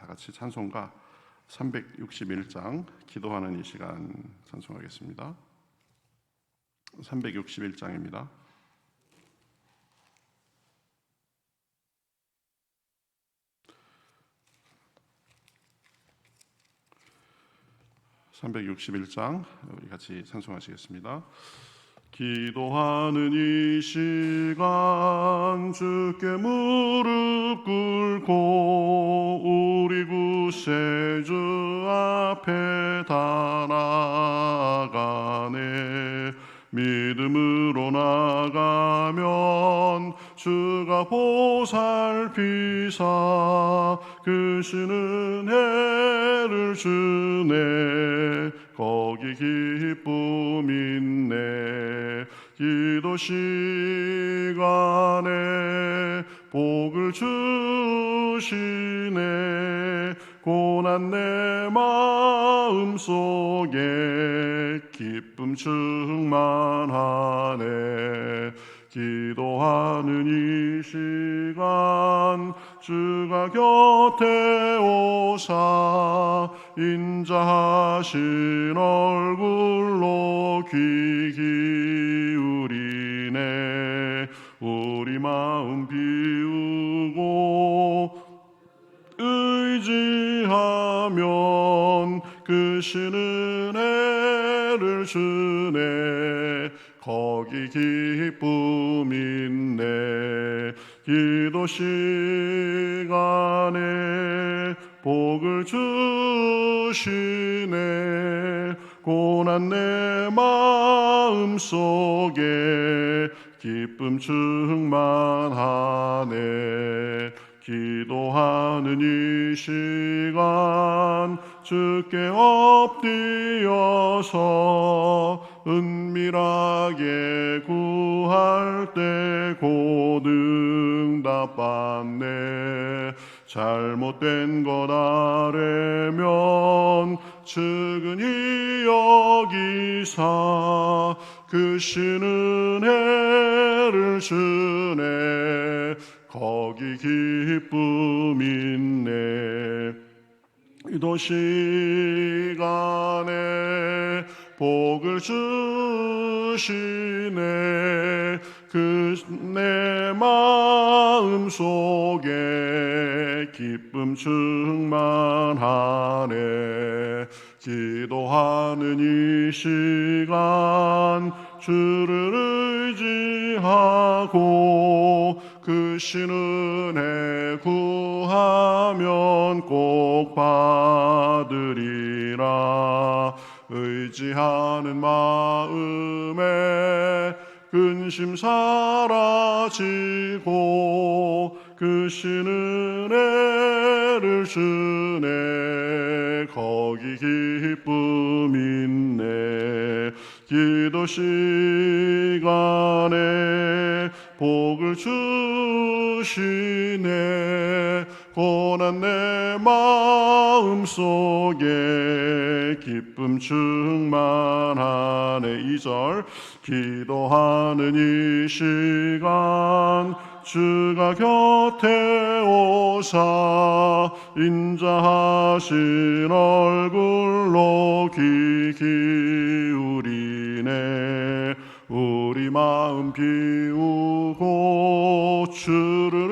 같이 찬송가 361장 기도하는 이 시간 찬송하겠습니다. 361장입니다. (361장) 우리 같이 찬송하시겠습니다. 기도하는 이 시간 주께 무릎 꿇고 우리 구세주 앞에 달아가네. 믿음으로 나가면 주가 보살피사 크신 은혜를 주네. 거기 기쁨 있네. 기도 시간에 복을 주시네. 고난 내 마음속에 기쁨 충만하네. 기도하는 이 시간 주가 곁에 오사 인자하신 얼굴로 귀 기울이네. 우리 마음 비우고 의지하면 크신 은혜를 주네. 거기 기쁨 있네. 기도 시간에 복을 주시네. 고난 내 마음속에 기쁨 충만하네. 기도하는 이 시간 주께 엎드려서 은밀하게 구할 때 곧 응답받네. 잘못된 것 아래면 측은히 여기사 크신 은혜를 주네. 거기 기쁨 있네. 기도 시간에 복을 주시네. 그 내 마음 속에 기쁨 충만하네. 기도하는 이 시간 주를 의지하고 크신 은혜 구하면 꼭 받으리라. 의지하는 마음에 근심 사라지고 크신 은혜를 주네. 거기 기쁨 있네. 기도 시간에 복을 주시네. 고난 내 마음속에 기쁨 충만하네. 2절 기도하는 이 시간 주가 곁에 오사 인자하신 얼굴로 귀 기울이네. 우리 마음 비우고 주를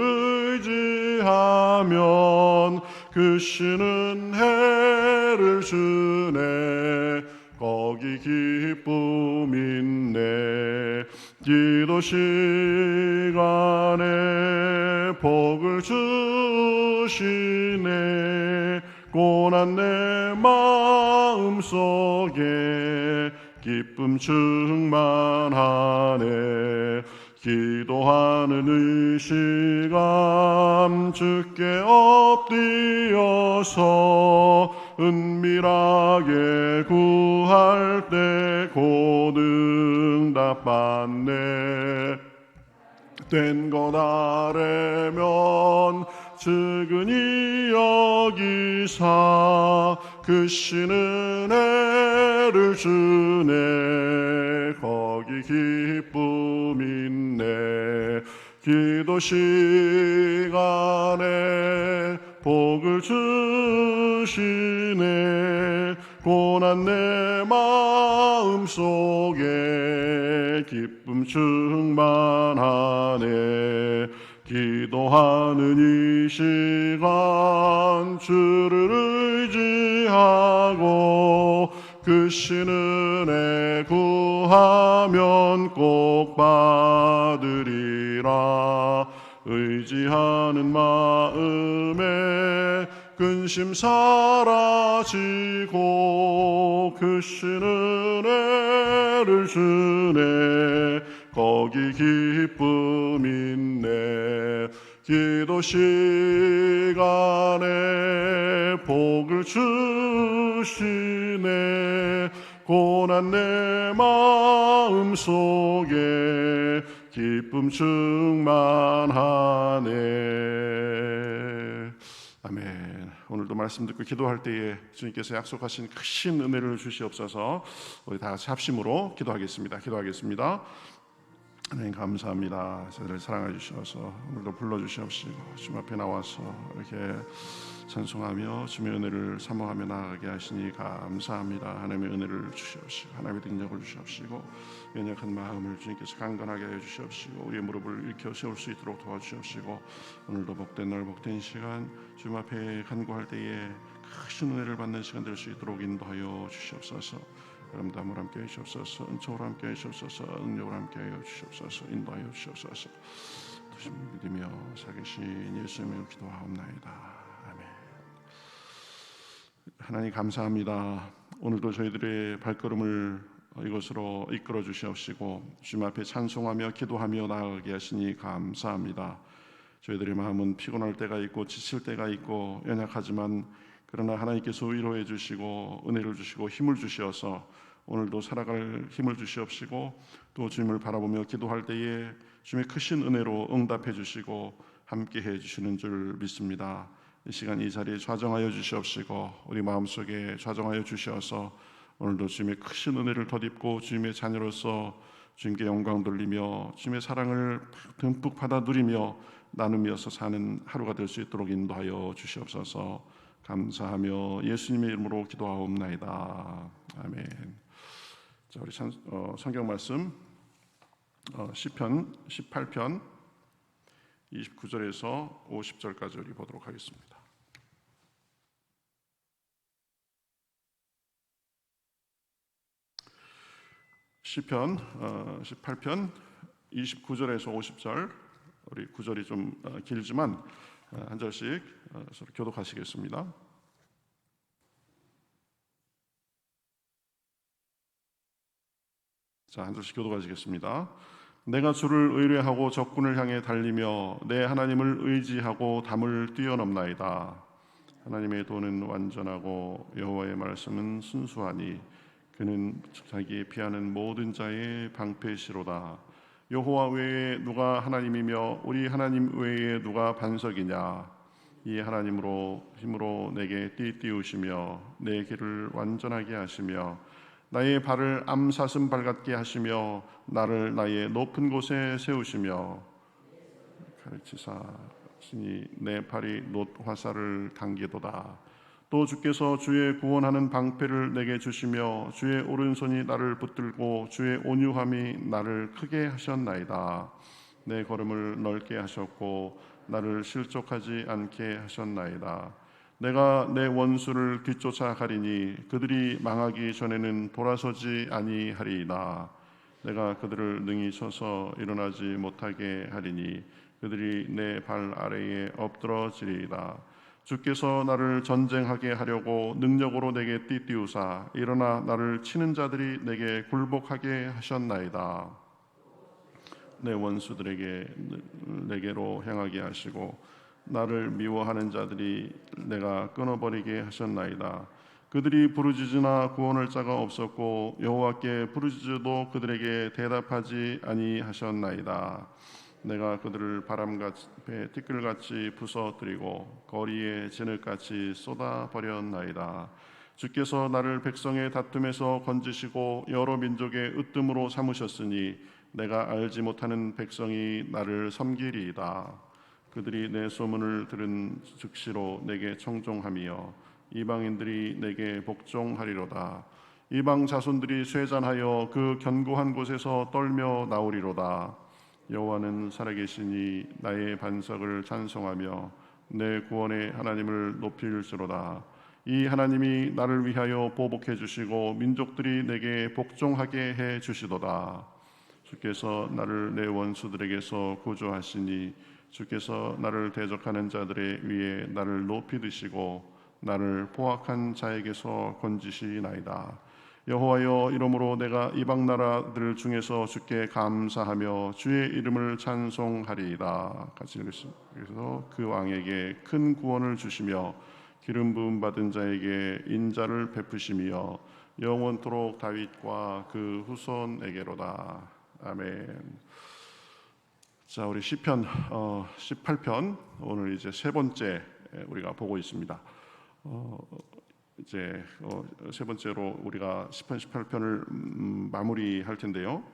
의지하면 크신 은혜를 주네. 거기 기쁨 있네. 기도 시간에 복을 주시네. 고난 내 마음속에 기쁨 충만하네. 기도하는 이 시간 주께 엎드려서 은밀하게 구할 때 곧 응답받네. 된 것 아래면 측은히 여기사 크신 은혜를 주네. 거기 기쁨 있네. 기도 시간에 복을 주시네. 고난 내 마음속에 기쁨 충만하네. 기도하는 이 시간 주를 의지하고 크신 은혜 구하면 꼭 받으리라. 의지하는 마음에 근심 사라지고 크신 은혜를 주네. 거기 기쁨 있네. 기도 시간에 복을 주시네. 고난 내 마음속에 기쁨 충만하네. 아멘. 오늘도 말씀 듣고 기도할 때에 주님께서 약속하신 크신 은혜를 주시옵소서. 우리 다 같이 합심으로 기도하겠습니다. 하나님 감사합니다. 저희를 사랑해 주셔서 오늘도 불러주시옵시고 주님 앞에 나와서 이렇게 찬송하며 주님의 은혜를 사모하며 나아가게 하시니 감사합니다. 하나님의 은혜를 주시옵시고 하나님의 능력을 주시옵시고 연약한 마음을 주님께서 강건하게 하여 주시옵시고 우리의 무릎을 일으켜 세울 수 있도록 도와주시옵시고 오늘도 복된 날 복된 시간 주님 앞에 간구할 때에 크신 은혜를 받는 시간 될 수 있도록 인도하여 주시옵소서. 아름다움을 함께 해주시옵소서. 은총으로 함께 해주시옵소서. 능력을 함께 하여 주시옵소서. 인도하여 주시옵소서. 도심 믿으며 살계신 예수님을 기도하옵나이다. 아멘. 하나님 감사합니다. 오늘도 저희들의 발걸음을 이것으로 이끌어 주시옵시고 주님 앞에 찬송하며 기도하며 나아가게 하시니 감사합니다. 저희들의 마음은 피곤할 때가 있고 지칠 때가 있고 연약하지만 그러나 하나님께서 위로해 주시고 은혜를 주시고 힘을 주시어서 오늘도 살아갈 힘을 주시옵시고 또 주님을 바라보며 기도할 때에 주님의 크신 은혜로 응답해 주시고 함께해 주시는 줄 믿습니다. 이 시간 이 자리에 좌정하여 주시옵시고 우리 마음속에 좌정하여 주시어서 오늘도 주님의 크신 은혜를 덧입고 주님의 자녀로서 주님께 영광 돌리며 주님의 사랑을 듬뿍 받아 누리며 나누면서 사는 하루가 될 수 있도록 인도하여 주시옵소서. 감사하며 예수님의 이름으로 기도하옵나이다. 아멘. 자, 우리 성경 말씀 시편 18편 29절에서 50절까지 우리 보도록 하겠습니다. 시편 18편 29절에서 50절 우리 구절이 좀 길지만 한 절씩 서로 교독하시겠습니다. 자, 한 절씩 교독하시겠습니다. 내가 주를 의뢰하고 적군을 향해 달리며 내 하나님을 의지하고 담을 뛰어넘나이다. 하나님의 도는 완전하고 여호와의 말씀은 순수하니 그는 자기에 피하는 모든 자의 방패시로다. 여호와 외에 누가 하나님이며 우리 하나님 외에 누가 반석이냐. 이 하나님으로 힘으로 내게 띠띠우시며 내 길을 완전하게 하시며 나의 발을 암사슴 발 같게 하시며 나를 나의 높은 곳에 세우시며 가르치사 신이 내 팔이 놋 화살을 당기도다. 또 주께서 주의 구원하는 방패를 내게 주시며 주의 오른손이 나를 붙들고 주의 온유함이 나를 크게 하셨나이다. 내 걸음을 넓게 하셨고 나를 실족하지 않게 하셨나이다. 내가 내 원수를 뒤쫓아 가리니 그들이 망하기 전에는 돌아서지 아니하리이다. 내가 그들을 능히 쳐서 일어나지 못하게 하리니 그들이 내 발 아래에 엎드러지리이다. 주께서 나를 전쟁하게 하려고 능력으로 내게 띠띠우사 일어나 나를 치는 자들이 내게 굴복하게 하셨나이다. 내 원수들에게 내게로 향하게 하시고 나를 미워하는 자들이 내가 끊어버리게 하셨나이다. 그들이 부르짖으나 구원할 자가 없었고 여호와께 부르짖어도 그들에게 대답하지 아니하셨나이다. 내가 그들을 바람같이 티끌같이 부서뜨리고 거리에 진흙같이 쏟아버렸나이다. 주께서 나를 백성의 다툼에서 건지시고 여러 민족의 으뜸으로 삼으셨으니 내가 알지 못하는 백성이 나를 섬기리이다. 그들이 내 소문을 들은 즉시로 내게 청종하며 이방인들이 내게 복종하리로다. 이방 자손들이 쇠잔하여 그 견고한 곳에서 떨며 나오리로다. 여호와는 살아계시니 나의 반석을 찬송하며 내 구원의 하나님을 높일지로다. 이 하나님이 나를 위하여 보복해 주시고 민족들이 내게 복종하게 해 주시도다. 주께서 나를 내 원수들에게서 구조하시니 주께서 나를 대적하는 자들의 위에 나를 높이 드시고 나를 포악한 자에게서 건지시나이다. 여호와여, 이러므로 내가 이방 나라들 중에서 주께 감사하며 주의 이름을 찬송하리이다. 같이 읽으십니다. 그래서 그 왕에게 큰 구원을 주시며 기름 부음 받은 자에게 인자를 베푸시며 영원토록 다윗과 그 후손에게로다. 아멘. 자, 우리 시편 18편 오늘 이제 세 번째 우리가 보고 있습니다. 이제 세 번째로 우리가 시편 18편을 마무리할 텐데요.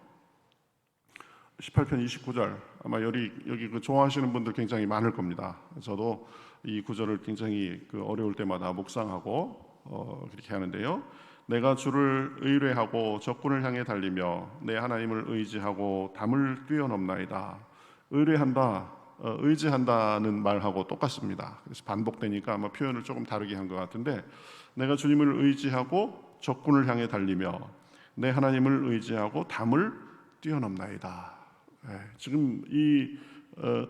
18편 29절 아마 여기 그 좋아하시는 분들 굉장히 많을 겁니다. 저도 이 구절을 굉장히 어려울 때마다 묵상하고 그렇게 하는데요. 내가 주를 의뢰하고 적군을 향해 달리며 내 하나님을 의지하고 담을 뛰어넘나이다. 의뢰한다, 의지한다는 말하고 똑같습니다. 그래서 반복되니까 아마 표현을 조금 다르게 한 것 같은데, 내가 주님을 의지하고 적군을 향해 달리며 내 하나님을 의지하고 담을 뛰어넘나이다. 지금 이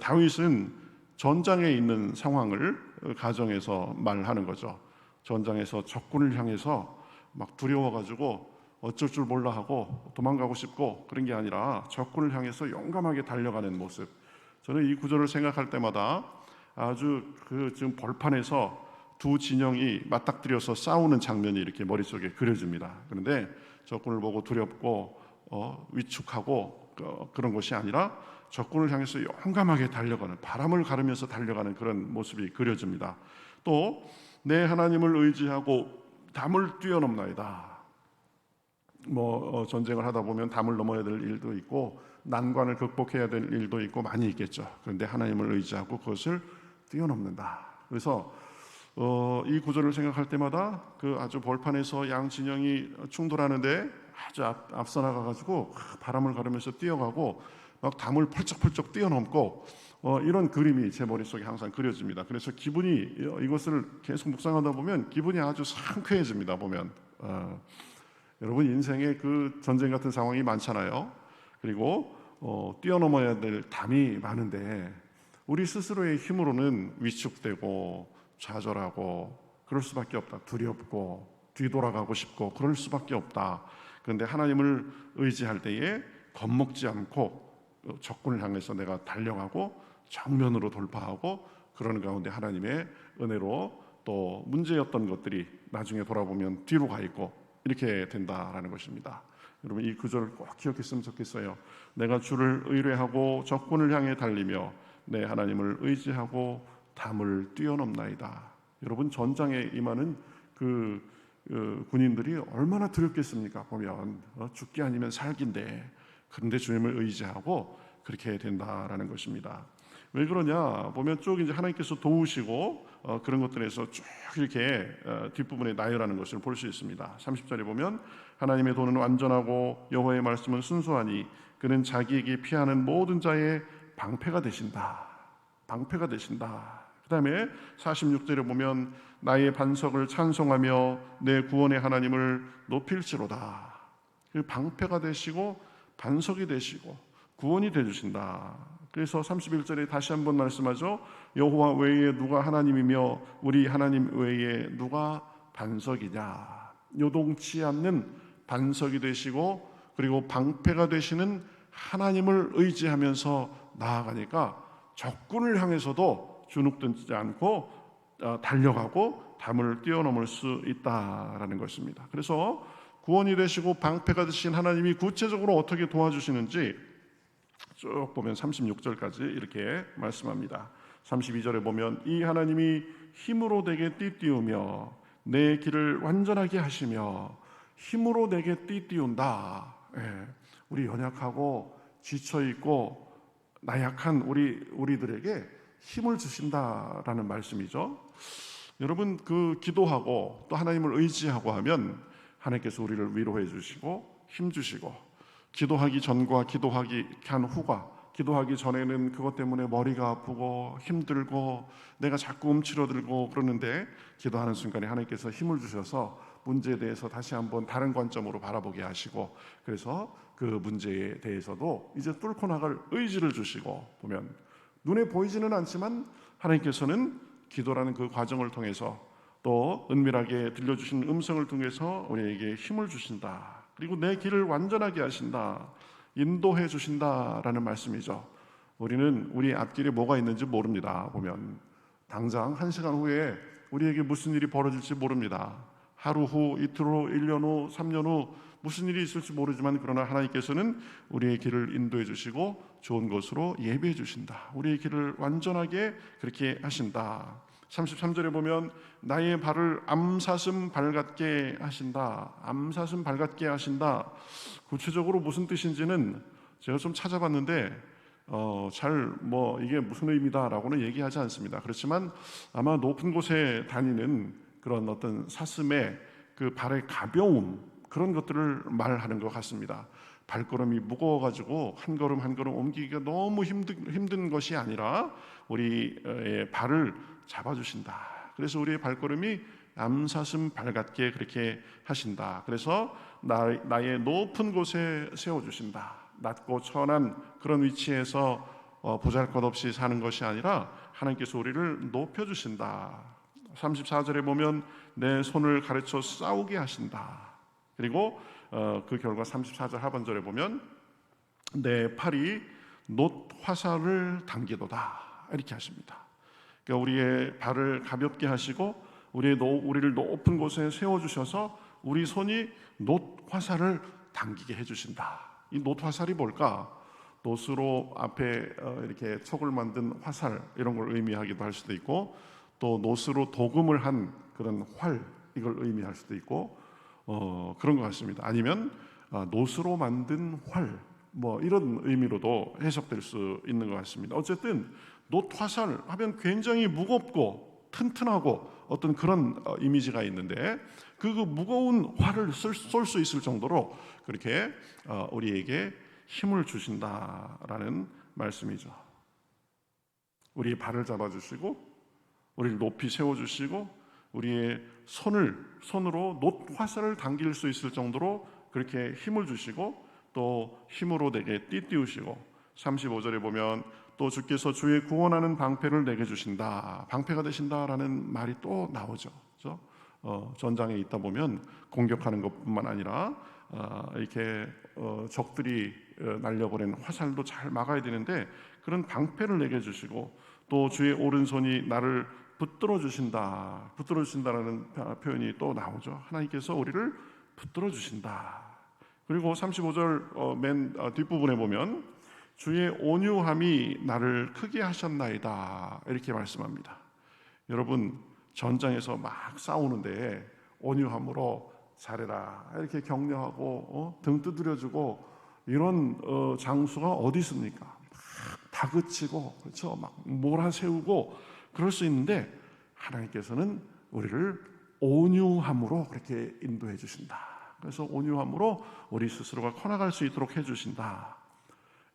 다윗은 전장에 있는 상황을 가정해서 말하는 거죠. 전장에서 적군을 향해서 막 두려워가지고 어쩔 줄 몰라 하고 도망가고 싶고 그런 게 아니라 적군을 향해서 용감하게 달려가는 모습. 저는 이 구절을 생각할 때마다 아주 지금 벌판에서 두 진영이 맞닥뜨려서 싸우는 장면이 이렇게 머릿속에 그려집니다. 그런데 적군을 보고 두렵고 위축하고 그런 것이 아니라 적군을 향해서 용감하게 달려가는, 바람을 가르면서 달려가는 그런 모습이 그려집니다. 또 내 하나님을 의지하고 담을 뛰어넘나이다. 전쟁을 하다 보면 담을 넘어야 될 일도 있고 난관을 극복해야 될 일도 있고 많이 있겠죠. 그런데 하나님을 의지하고 그것을 뛰어넘는다. 그래서 이 구절을 생각할 때마다 아주 벌판에서 양 진영이 충돌하는데 아주 앞서 나가가지고 바람을 가르면서 뛰어가고 막 담을 펄쩍펄쩍 뛰어넘고 이런 그림이 제 머릿속에 항상 그려집니다. 그래서 기분이, 이것을 계속 묵상하다 보면 기분이 아주 상쾌해집니다. 보면 여러분 인생에 전쟁 같은 상황이 많잖아요. 그리고 뛰어넘어야 될 담이 많은데 우리 스스로의 힘으로는 위축되고 좌절하고 그럴 수밖에 없다. 두렵고 뒤돌아가고 싶고 그럴 수밖에 없다. 그런데 하나님을 의지할 때에 겁먹지 않고 적군을 향해서 내가 달려가고 정면으로 돌파하고 그러는 가운데 하나님의 은혜로 또 문제였던 것들이 나중에 돌아보면 뒤로 가 있고 이렇게 된다라는 것입니다. 여러분 이 구절을 꼭 기억했으면 좋겠어요. 내가 주를 의뢰하고 적군을 향해 달리며 내 하나님을 의지하고 담을 뛰어넘나이다. 여러분 전장에 임하는 군인들이 얼마나 두렵겠습니까? 보면 죽기 아니면 살기인데, 그런데 주님을 의지하고 그렇게 된다라는 것입니다. 왜 그러냐 보면 쭉 이제 하나님께서 도우시고 그런 것들에서 쭉 이렇게 뒷부분에 나열하는 것을 볼 수 있습니다. 30절에 보면 하나님의 도는 완전하고 여호와의 말씀은 순수하니 그는 자기에게 피하는 모든 자의 방패가 되신다. 방패가 되신다. 그 다음에 46절에 보면 나의 반석을 찬송하며 내 구원의 하나님을 높일지로다. 그 방패가 되시고 반석이 되시고 구원이 되주신다. 그래서 31절에 다시 한번 말씀하죠. 여호와 외에 누가 하나님이며 우리 하나님 외에 누가 반석이냐. 요동치 않는 반석이 되시고 그리고 방패가 되시는 하나님을 의지하면서 나아가니까 적군을 향해서도 주눅들지 않고 달려가고 담을 뛰어넘을 수 있다라는 것입니다. 그래서 구원이 되시고 방패가 되신 하나님이 구체적으로 어떻게 도와주시는지 쭉 보면 36절까지 이렇게 말씀합니다. 32절에 보면 이 하나님이 힘으로 내게 띠띠우며 내 길을 완전하게 하시며, 힘으로 내게 띠띠운다. 우리 연약하고 지쳐있고 나약한 우리들에게 힘을 주신다라는 말씀이죠. 여러분, 그 기도하고 또 하나님을 의지하고 하면 하나님께서 우리를 위로해 주시고 힘 주시고, 기도하기 전과 기도하기 한 후가, 기도하기 전에는 그것 때문에 머리가 아프고 힘들고 내가 자꾸 움츠러들고 그러는데, 기도하는 순간에 하나님께서 힘을 주셔서 문제에 대해서 다시 한번 다른 관점으로 바라보게 하시고, 그래서 그 문제에 대해서도 이제 뚫고 나갈 의지를 주시고, 보면 눈에 보이지는 않지만 하나님께서는 기도라는 그 과정을 통해서 또 은밀하게 들려주신 음성을 통해서 우리에게 힘을 주신다. 그리고 내 길을 완전하게 하신다. 인도해 주신다라는 말씀이죠. 우리는 우리 앞길에 뭐가 있는지 모릅니다. 보면 당장 1시간 후에 우리에게 무슨 일이 벌어질지 모릅니다. 하루 후, 이틀 후, 1년 후, 3년 후 무슨 일이 있을지 모르지만, 그러나 하나님께서는 우리의 길을 인도해 주시고 좋은 것으로 예비해 주신다. 우리의 길을 완전하게 그렇게 하신다. 33절에 보면 나의 발을 암사슴 발같게 하신다. 암사슴 발같게 하신다. 구체적으로 무슨 뜻인지는 제가 좀 찾아봤는데 잘 이게 무슨 의미다라고는 얘기하지 않습니다. 그렇지만 아마 높은 곳에 다니는 그런 어떤 사슴의 그 발의 가벼움, 그런 것들을 말하는 것 같습니다. 발걸음이 무거워가지고 한 걸음 한 걸음 옮기기가 너무 힘든 것이 아니라 우리의 발을 잡아주신다. 그래서 우리의 발걸음이 암사슴 발 같게 그렇게 하신다. 그래서 나의 높은 곳에 세워주신다. 낮고 천한 그런 위치에서 보잘것없이 사는 것이 아니라 하나님께서 우리를 높여주신다. 34절에 보면 내 손을 가르쳐 싸우게 하신다. 그리고 그 결과 34절 하반절에 보면 내 팔이 놋 화살을 당기도다, 이렇게 하십니다. 그러니까 우리의 발을 가볍게 하시고 우리를 높은 곳에 세워주셔서 우리 손이 놋 화살을 당기게 해주신다. 이 놋 화살이 뭘까? 놋으로 앞에 이렇게 촉을 만든 화살, 이런 걸 의미하기도 할 수도 있고, 또 놋으로 도금을 한 그런 활, 이걸 의미할 수도 있고, 그런 것 같습니다. 아니면 놋으로 만든 활, 이런 의미로도 해석될 수 있는 것 같습니다. 어쨌든 놋 화살 하면 굉장히 무겁고 튼튼하고 어떤 그런 이미지가 있는데, 그 무거운 활을 쏠 수 있을 정도로 그렇게 우리에게 힘을 주신다라는 말씀이죠. 우리의 발을 잡아주시고 우리를 높이 세워주시고 우리의 손으로 놋 화살을 당길 수 있을 정도로 그렇게 힘을 주시고, 또 힘으로 내게 띠띠우시고, 35절에 보면 또 주께서 주의 구원하는 방패를 내게 주신다. 방패가 되신다라는 말이 또 나오죠. 그렇죠? 전장에 있다 보면 공격하는 것뿐만 아니라 이렇게 적들이 날려보낸 화살도 잘 막아야 되는데, 그런 방패를 내게 주시고, 또 주의 오른손이 나를 붙들어 주신다. 붙들어 주신다라는 표현이 또 나오죠. 하나님께서 우리를 붙들어 주신다. 그리고 35절 맨 뒷부분에 보면 주의 온유함이 나를 크게 하셨나이다, 이렇게 말씀합니다. 여러분, 전장에서 막 싸우는데 온유함으로 잘해라 이렇게 격려하고 등 두드려주고 이런 장수가 어디 있습니까? 막 다그치고, 그렇죠? 막 몰아세우고 그럴 수 있는데, 하나님께서는 우리를 온유함으로 그렇게 인도해 주신다. 그래서 온유함으로 우리 스스로가 커나갈 수 있도록 해주신다.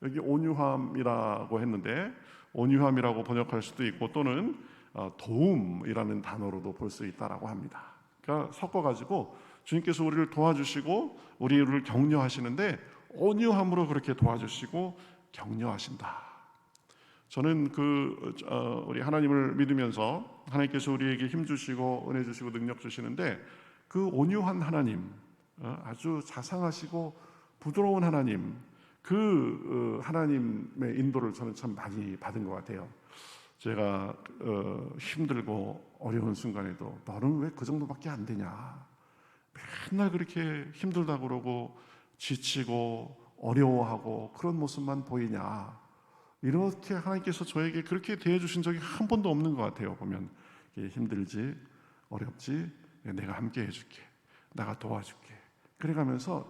여기 온유함이라고 했는데, 온유함이라고 번역할 수도 있고 또는 도움이라는 단어로도 볼 수 있다라고 합니다. 그러니까 섞어가지고 주님께서 우리를 도와주시고 우리를 격려하시는데, 온유함으로 그렇게 도와주시고 격려하신다. 저는 우리 하나님을 믿으면서 하나님께서 우리에게 힘 주시고 은혜 주시고 능력 주시는데, 그 온유한 하나님, 아주 자상하시고 부드러운 하나님, 그 하나님의 인도를 저는 참 많이 받은 것 같아요. 제가 힘들고 어려운 순간에도 너는 왜 그 정도밖에 안 되냐, 맨날 그렇게 힘들다고 그러고 지치고 어려워하고 그런 모습만 보이냐, 이렇게 하나님께서 저에게 그렇게 대해주신 적이 한 번도 없는 것 같아요. 보면 힘들지 어렵지 내가 함께 해줄게, 내가 도와줄게, 그래가면서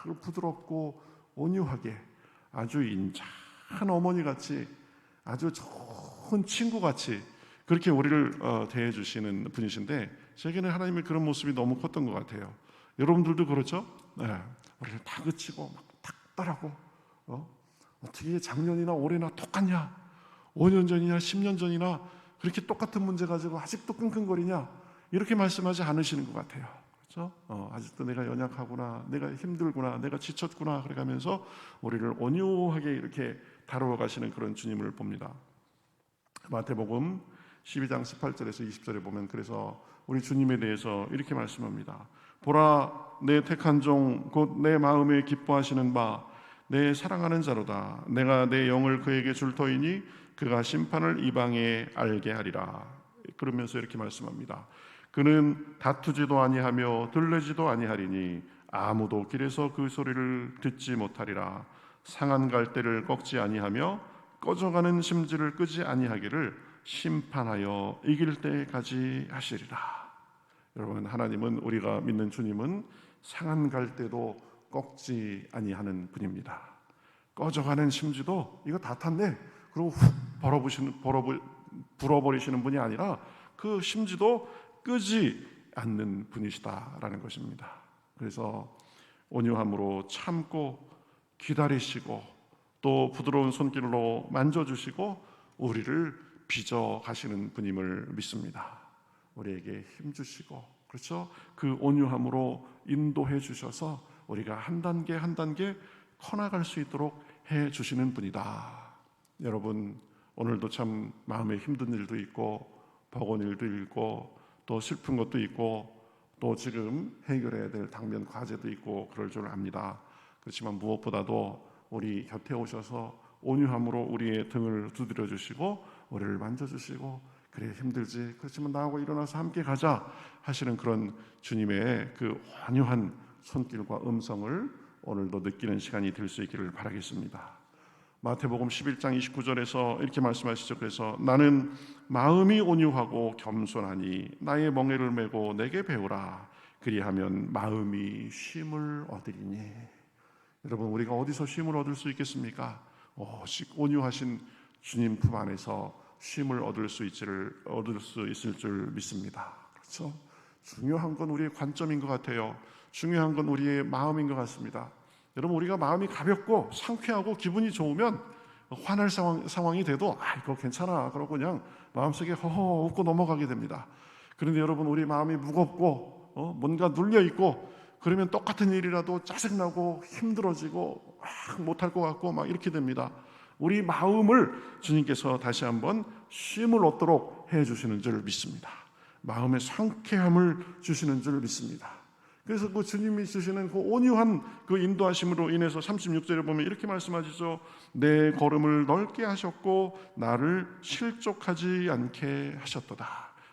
늘 부드럽고 온유하게 아주 인자한 어머니같이 아주 좋은 좋은 친구같이 그렇게 우리를 대해 주시는 분이신데, 제게는 하나님의 그런 모습이 너무 컸던 것 같아요. 여러분들도 그렇죠? 네. 우리를 다그치고 막 탁달하고 어떻게 작년이나 올해나 똑같냐? 5년 전이냐 10년 전이나 그렇게 똑같은 문제 가지고 아직도 끙끙거리냐? 이렇게 말씀하지 않으시는 것 같아요. 그렇죠? 아직도 내가 연약하구나, 내가 힘들구나, 내가 지쳤구나 그래가면서 우리를 온유하게 이렇게 다루어 가시는 그런 주님을 봅니다. 마태복음 12장 18절에서 20절에 보면 그래서 우리 주님에 대해서 이렇게 말씀합니다. 보라, 내 택한 종 곧 내 마음에 기뻐하시는 바 내 사랑하는 자로다. 내가 내 영을 그에게 줄 터이니 그가 심판을 이방에 알게 하리라. 그러면서 이렇게 말씀합니다. 그는 다투지도 아니하며 들레지도 아니하리니 아무도 길에서 그 소리를 듣지 못하리라. 상한 갈대를 꺾지 아니하며 꺼져가는 심지를 끄지 아니하기를 심판하여 이길 때까지 하시리라. 여러분, 하나님은, 우리가 믿는 주님은 상한 갈대도 꺾지 아니하는 분입니다. 꺼져가는 심지도 이거 다 탔네 그리고 훅 불어버리시는 분이 아니라 그 심지도 끄지 않는 분이시다라는 것입니다. 그래서 온유함으로 참고 기다리시고 또 부드러운 손길로 만져주시고 우리를 빚어 가시는 분임을 믿습니다. 우리에게 힘주시고, 그렇죠? 그 온유함으로 인도해 주셔서 우리가 한 단계 한 단계 커나갈 수 있도록 해 주시는 분이다. 여러분, 오늘도 참 마음에 힘든 일도 있고 버거운 일도 있고 또 슬픈 것도 있고 또 지금 해결해야 될 당면 과제도 있고 그럴 줄 압니다. 그렇지만 무엇보다도 우리 곁에 오셔서 온유함으로 우리의 등을 두드려 주시고 우리를 만져주시고, 그래 힘들지, 그렇지만 나하고 일어나서 함께 가자 하시는 그런 주님의 그 온유한 손길과 음성을 오늘도 느끼는 시간이 될 수 있기를 바라겠습니다. 마태복음 11장 29절에서 이렇게 말씀하시죠. 그래서 나는 마음이 온유하고 겸손하니 나의 멍에를 메고 내게 배우라. 그리하면 마음이 쉼을 얻으리니. 여러분, 우리가 어디서 쉼을 얻을 수 있겠습니까? 오직 온유하신 주님 품 안에서 쉼을 얻을 수 있을 줄 믿습니다. 그렇죠? 중요한 건 우리의 관점인 것 같아요. 중요한 건 우리의 마음인 것 같습니다. 여러분, 우리가 마음이 가볍고 상쾌하고 기분이 좋으면 화날 상황이 돼도 이거 괜찮아 그러고 그냥 마음속에 허허 웃고 넘어가게 됩니다. 그런데 여러분, 우리 마음이 무겁고 뭔가 눌려있고 그러면 똑같은 일이라도 짜증나고 힘들어지고 못할 것 같고 막 이렇게 됩니다. 우리 마음을 주님께서 다시 한번 쉼을 얻도록 해주시는 줄 믿습니다. 마음의 상쾌함을 주시는 줄 믿습니다. 그래서 그 주님이 주시는 그 온유한 그 인도하심으로 인해서 36절에 보면 이렇게 말씀하시죠. 내 걸음을 넓게 하셨고 나를 실족하지 않게 하셨도다.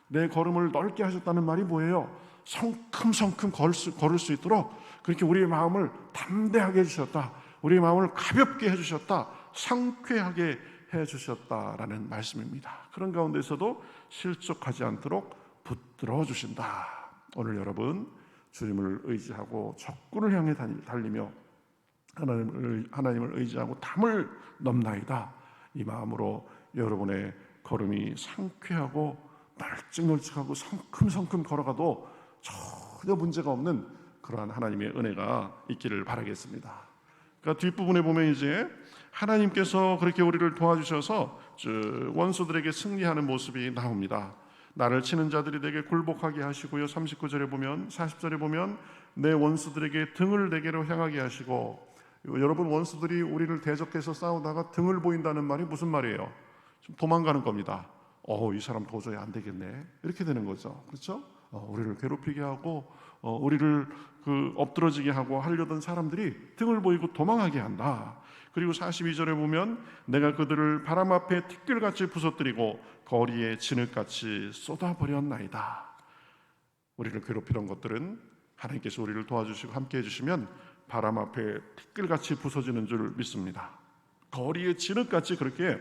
내 걸음을 넓게 하셨다는 말이 뭐예요? 성큼성큼 걸을 수 있도록 그렇게 우리의 마음을 담대하게 해주셨다. 우리의 마음을 가볍게 해주셨다. 상쾌하게 해주셨다라는 말씀입니다. 그런 가운데서도 실족하지 않도록 붙들어 주신다. 오늘 여러분, 주님을 의지하고 적군을 향해 달리며 하나님을 의지하고 담을 넘나이다. 이 마음으로 여러분의 걸음이 상쾌하고 널찍널찍하고 성큼성큼 걸어가도 전혀 문제가 없는 그러한 하나님의 은혜가 있기를 바라겠습니다. 그러니까 뒷부분에 보면 이제 하나님께서 그렇게 우리를 도와주셔서 원수들에게 승리하는 모습이 나옵니다. 나를 치는 자들이 내게 굴복하게 하시고요. 39절에 보면, 40절에 보면 내 원수들에게 등을 내게로 향하게 하시고. 여러분, 원수들이 우리를 대적해서 싸우다가 등을 보인다는 말이 무슨 말이에요? 좀 도망가는 겁니다. 이 사람 도저히 안 되겠네, 이렇게 되는 거죠. 그렇죠? 우리를 괴롭히게 하고 우리를 엎드러지게 하고 하려던 사람들이 등을 보이고 도망하게 한다. 그리고 42절에 보면 내가 그들을 바람 앞에 티끌같이 부서뜨리고 거리에 진흙같이 쏟아버렸나이다. 우리를 괴롭히던 것들은 하나님께서 우리를 도와주시고 함께 해주시면 바람 앞에 티끌같이 부서지는 줄 믿습니다. 거리에 진흙같이 그렇게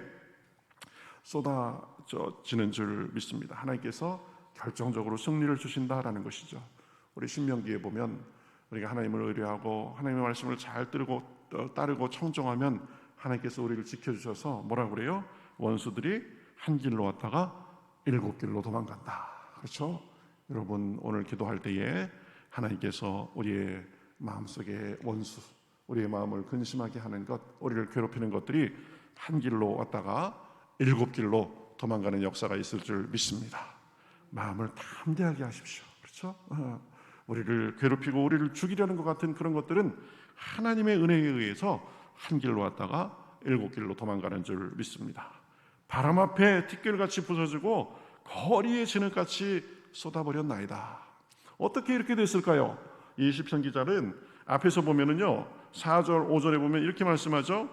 쏟아지는 줄 믿습니다. 하나님께서 결정적으로 승리를 주신다라는 것이죠. 우리 신명기에 보면 우리가 하나님을 의뢰하고 하나님의 말씀을 잘 따르고 청종하면 하나님께서 우리를 지켜주셔서 뭐라고 그래요? 원수들이 한 길로 왔다가 7길로 도망간다. 그렇죠? 여러분, 오늘 기도할 때에 하나님께서 우리의 마음속에 원수, 우리의 마음을 근심하게 하는 것, 우리를 괴롭히는 것들이 한 길로 왔다가 7길로 도망가는 역사가 있을 줄 믿습니다. 마음을 담대하게 하십시오. 그렇죠? 우리를 괴롭히고 우리를 죽이려는 것 같은 그런 것들은 하나님의 은혜에 의해서 한 길로 왔다가 7길로 도망가는 줄 믿습니다. 바람 앞에 티끌같이 부서지고 거리에 진흙같이 쏟아버렸나이다. 어떻게 이렇게 됐을까요? 이 시편 기자는 앞에서 보면은요, 4절 5절에 보면 이렇게 말씀하죠.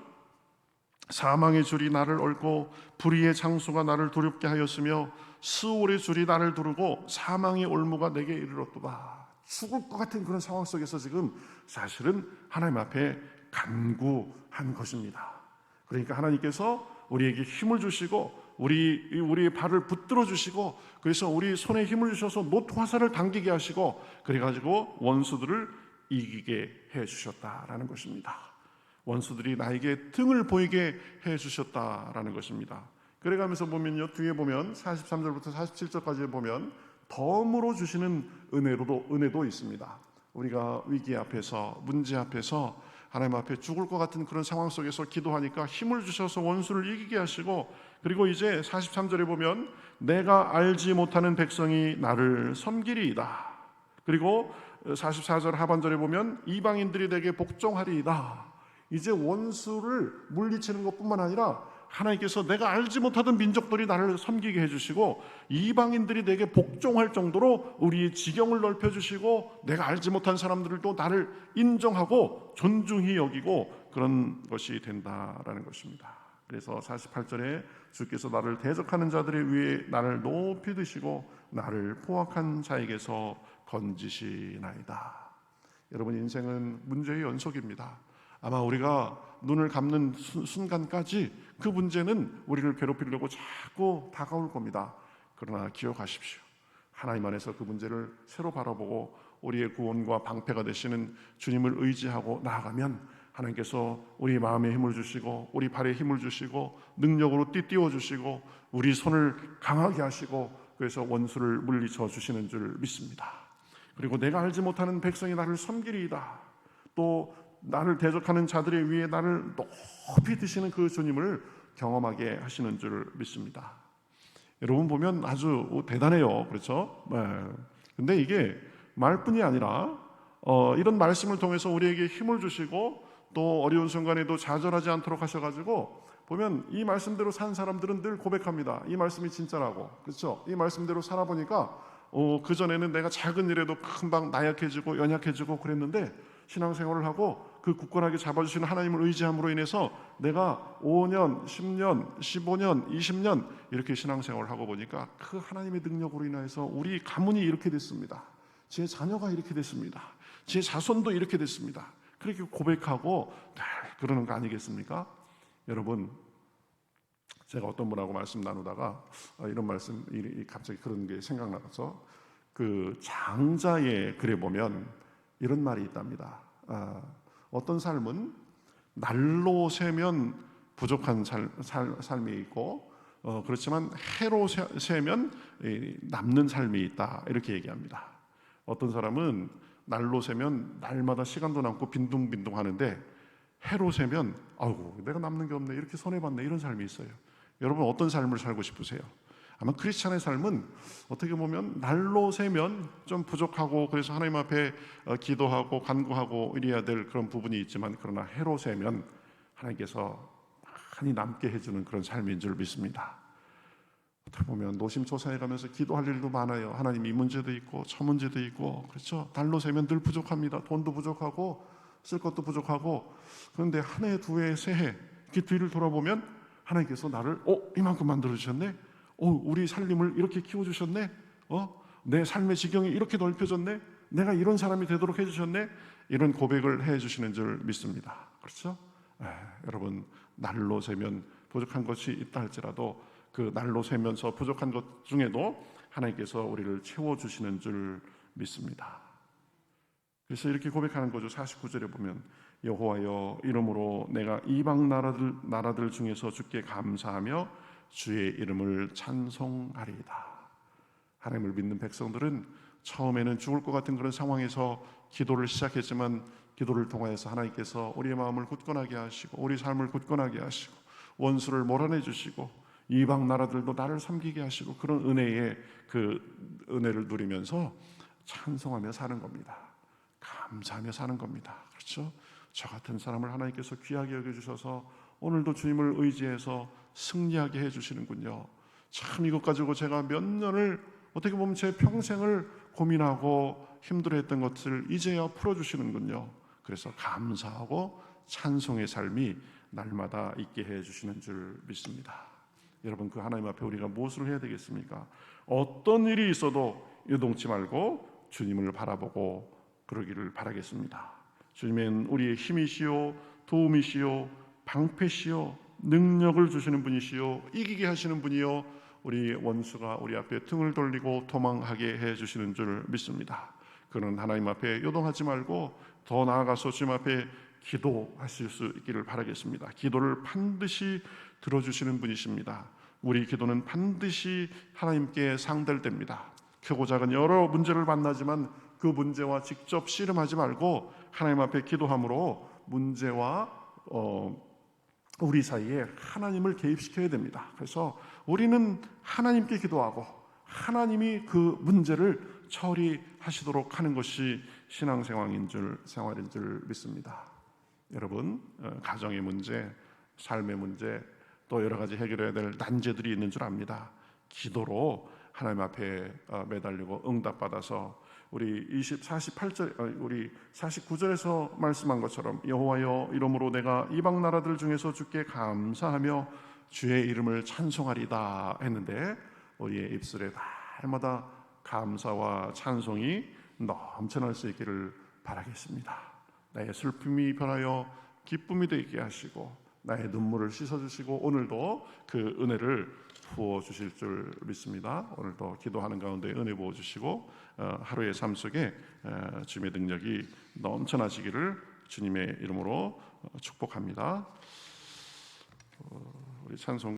사망의 줄이 나를 얽고 불의의 장수가 나를 두렵게 하였으며 스올의 줄이 나를 두르고 사망의 올무가 내게 이르렀도다. 죽을 것 같은 그런 상황 속에서 지금 사실은 하나님 앞에 간구한 것입니다. 그러니까 하나님께서 우리에게 힘을 주시고 우리의 발을 붙들어 주시고, 그래서 우리 손에 힘을 주셔서 노토화살을 당기게 하시고, 그래가지고 원수들을 이기게 해 주셨다라는 것입니다. 원수들이 나에게 등을 보이게 해 주셨다라는 것입니다. 그래가면서 보면요, 뒤에 보면 43절부터 47절까지 보면 덤으로 주시는 은혜도 있습니다. 우리가 위기 앞에서, 문제 앞에서, 하나님 앞에 죽을 것 같은 그런 상황 속에서 기도하니까 힘을 주셔서 원수를 이기게 하시고, 그리고 이제 43절에 보면 내가 알지 못하는 백성이 나를 섬기리이다. 그리고 44절 하반절에 보면 이방인들이 내게 복종하리이다. 이제 원수를 물리치는 것뿐만 아니라 하나님께서 내가 알지 못하던 민족들이 나를 섬기게 해주시고 이방인들이 내게 복종할 정도로 우리의 지경을 넓혀주시고 내가 알지 못한 사람들도 나를 인정하고 존중히 여기고 그런 것이 된다라는 것입니다. 그래서 48절에 주께서 나를 대적하는 자들의 위에 나를 높이 드시고 나를 포악한 자에게서 건지시나이다. 여러분, 인생은 문제의 연속입니다. 아마 우리가 눈을 감는 순간까지 그 문제는 우리를 괴롭히려고 자꾸 다가올 겁니다. 그러나 기억하십시오. 하나님 안에서 그 문제를 새로 바라보고 우리의 구원과 방패가 되시는 주님을 의지하고 나아가면 하나님께서 우리 마음에 힘을 주시고 우리 발에 힘을 주시고 능력으로 띠띠워 주시고 우리 손을 강하게 하시고 그래서 원수를 물리쳐 주시는 줄 믿습니다. 그리고 내가 알지 못하는 백성이 나를 섬기리이다. 또 나를 대적하는 자들의 위에 나를 높이 드시는 그 주님을 경험하게 하시는 줄 믿습니다. 여러분 보면 아주 대단해요. 그렇죠? 근데 이게 말뿐이 아니라 이런 말씀을 통해서 우리에게 힘을 주시고 또 어려운 순간에도 좌절하지 않도록 하셔가지고 보면 이 말씀대로 산 사람들은 늘 고백합니다. 이 말씀이 진짜라고. 그렇죠? 이 말씀대로 살아보니까 그전에는 내가 작은 일에도 금방 나약해지고 연약해지고 그랬는데 신앙생활을 하고 그 굳건하게 잡아주시는 하나님을 의지함으로 인해서 내가 5년, 10년, 15년, 20년 이렇게 신앙생활을 하고 보니까 그 하나님의 능력으로 인해서 우리 가문이 이렇게 됐습니다. 제 자녀가 이렇게 됐습니다. 제 자손도 이렇게 됐습니다. 그렇게 고백하고 그러는 거 아니겠습니까? 여러분, 제가 어떤 분하고 말씀 나누다가 이런 말씀, 갑자기 그런 게 생각나서 그 장자의 글에 보면 이런 말이 있답니다. 어떤 삶은 날로 세면 부족한 삶이 있고 그렇지만 해로 세면 남는 삶이 있다 이렇게 얘기합니다. 어떤 사람은 날로 세면 날마다 시간도 남고 빈둥빈둥 하는데 해로 세면 아이고 내가 남는 게 없네 이렇게 손해봤네 이런 삶이 있어요. 여러분 어떤 삶을 살고 싶으세요? 아마 크리스찬의 삶은 어떻게 보면 날로 세면 좀 부족하고 그래서 하나님 앞에 기도하고 간구하고 이래야 될 그런 부분이 있지만 그러나 해로 세면 하나님께서 많이 남게 해주는 그런 삶인 줄 믿습니다. 어떻게 보면 노심초사해 가면서 기도할 일도 많아요. 하나님 이 문제도 있고 저 문제도 있고 그렇죠. 날로 세면 늘 부족합니다. 돈도 부족하고 쓸 것도 부족하고 그런데 한 해, 두 해, 세 해 이렇게 뒤를 돌아보면 하나님께서 나를 이만큼 만들어주셨네. 우리 살림을 이렇게 키워주셨네. 내 삶의 지경이 이렇게 넓혀졌네. 내가 이런 사람이 되도록 해주셨네. 이런 고백을 해주시는 줄 믿습니다. 그렇죠? 여러분 날로 세면 부족한 것이 있다 할지라도 그 날로 세면서 부족한 것 중에도 하나님께서 우리를 채워주시는 줄 믿습니다. 그래서 이렇게 고백하는 거죠. 49절에 보면 여호와여 이름으로 내가 이방 나라들 중에서 주께 감사하며 주의 이름을 찬송하리이다. 하나님을 믿는 백성들은 처음에는 죽을 것 같은 그런 상황에서 기도를 시작했지만 기도를 통하여서 하나님께서 우리의 마음을 굳건하게 하시고 우리 삶을 굳건하게 하시고 원수를 몰아내 주시고 이방 나라들도 나를 섬기게 하시고 그런 은혜의 그 은혜를 누리면서 찬송하며 사는 겁니다. 감사하며 사는 겁니다. 그렇죠? 저 같은 사람을 하나님께서 귀하게 여겨주셔서 오늘도 주님을 의지해서 승리하게 해주시는군요. 참 이것 가지고 제가 몇 년을 어떻게 보면 제 평생을 고민하고 힘들어했던 것을 이제야 풀어주시는군요. 그래서 감사하고 찬송의 삶이 날마다 있게 해주시는 줄 믿습니다. 여러분, 그 하나님 앞에 우리가 무엇을 해야 되겠습니까? 어떤 일이 있어도 요동치 말고 주님을 바라보고 그러기를 바라겠습니다. 주님은 우리의 힘이시요 도움이시요 방패시요 능력을 주시는 분이시요 이기게 하시는 분이요 우리 원수가 우리 앞에 등을 돌리고 도망하게 해주시는 줄 믿습니다. 그는 하나님 앞에 요동하지 말고 더 나아가서 주님 앞에 기도하실 수 있기를 바라겠습니다. 기도를 반드시 들어주시는 분이십니다. 우리 기도는 반드시 하나님께 상달됩니다. 크고 작은 여러 문제를 만나지만 그 문제와 직접 씨름하지 말고 하나님 앞에 기도함으로 문제와 우리 사이에 하나님을 개입시켜야 됩니다. 그래서 우리는 하나님께 기도하고 하나님이 그 문제를 처리하시도록 하는 것이 신앙생활인 줄 믿습니다. 여러분, 가정의 문제, 삶의 문제, 또 여러 가지 해결해야 될 난제들이 있는 줄 압니다. 기도로 하나님 앞에 매달리고 응답받아서 우리 48절, 우리 49절에서 말씀한 것처럼 여호와여 이러므로 내가 이방 나라들 중에서 주께 감사하며 주의 이름을 찬송하리다 했는데 우리의 입술에 날마다 감사와 찬송이 넘쳐날 수 있기를 바라겠습니다. 나의 슬픔이 변하여 기쁨이 되게 하시고 나의 눈물을 씻어주시고 오늘도 그 은혜를 부어주실 줄 믿습니다. 오늘도 기도하는 가운데 은혜 부어주시고 하루의 삶 속에 주님의 능력이 넘쳐나시기를 주님의 이름으로 축복합니다. 우리 찬송